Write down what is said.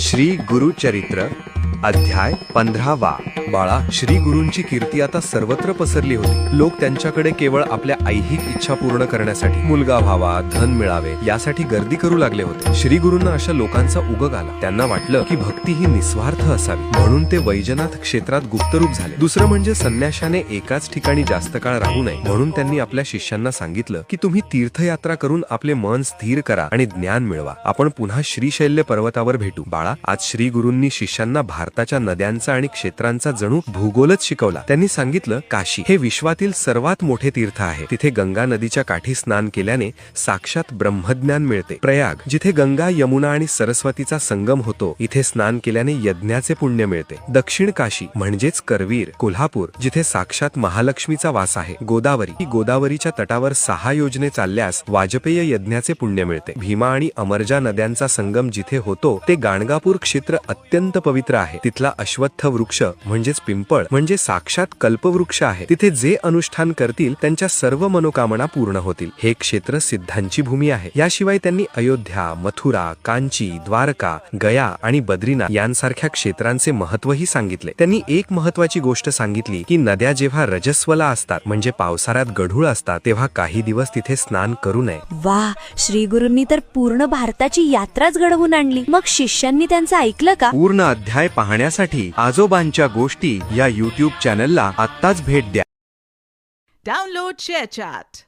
श्री गुरुचरित्र अध्याय 15वा। बाळा, श्री गुरूंची कीर्ती आता सर्वत्र पसरली होती। लोक त्यांच्याकडे केवळ आपल्या ऐहिक इच्छा पूर्ण करण्यासाठी, मुलगा व्हावा, धन मिळावे यासाठी गर्दी करू लागले होते। श्री गुरूंना अशा लोकांचा उगग आला। त्यांना वाटलं की भक्ती ही निस्वार्थ असावी, म्हणून ते वैजनाथ क्षेत्रात गुप्तरूप झाले। दुसरं म्हणजे संन्याशाने एकाच ठिकाणी जास्त काळ राहू नये, म्हणून त्यांनी आपल्या शिष्यांना सांगितलं की तुम्ही तीर्थयात्रा करून आपले मन स्थिर करा आणि ज्ञान मिळवा। आपण पुन्हा श्रीशैल्य पर्वतावर भेटू। बाळा, आज श्री गुरूंनी शिष्यांना भारताच्या नद्यांचा आणि क्षेत्रांचा जणू भूगोलच शिकवला। त्यांनी सांगितलं, काशी हे विश्वातील सर्वात मोठे तीर्थ आहे। तिथे गंगा नदीच्या काठी स्नान केल्याने साक्षात ब्रह्मज्ञान मिळते। प्रयाग, जिथे गंगा, यमुना आणि सरस्वतीचा संगम होतो, इथे स्नान केल्याने यज्ञाचे पुण्य मिळते। दक्षिण काशी म्हणजेच करवीर, कोल्हापूर, जिथे साक्षात महालक्ष्मीचा वास आहे। गोदावरी, ही गोदावरीच्या तटावर 6 योजने चालल्यास वाजपेय यज्ञाचे पुण्य मिळते। भीमा आणि अमरजा नद्यांचा संगम जिथे होतो ते गाणगापूर क्षेत्र अत्यंत पवित्र आहे। तिथला अश्वत्थ वृक्ष म्हणजेच पिंपळ म्हणजे साक्षात कल्पवृक्ष आहे। तिथे जे अनुष्ठान करतील त्यांच्या सर्व मनोकामना पूर्ण होतील। हे क्षेत्र सिद्धांची भूमी आहे। याशिवाय त्यांनी अयोध्या, मथुरा, कांची, द्वारका, गया आणि बद्रीनाथ यांसारख्या क्षेत्रांचे महत्वही सांगितले। त्यांनी एक महत्वाची गोष्ट सांगितली की नद्या जेव्हा रजस्वला असतात म्हणजे पावसाळ्यात गढूळ असतात, तेव्हा काही दिवस तिथे स्नान करू नये। वा, श्री गुरूंनी तर पूर्ण भारताची यात्राच घडवून आणली। मग शिष्यांनी त्यांचं ऐकलं का? पूर्ण अध्याय पाहण्यासाठी आजोबांच्या गोष्टी या YouTube चॅनलला आत्ताच भेट द्या। Download ShareChat.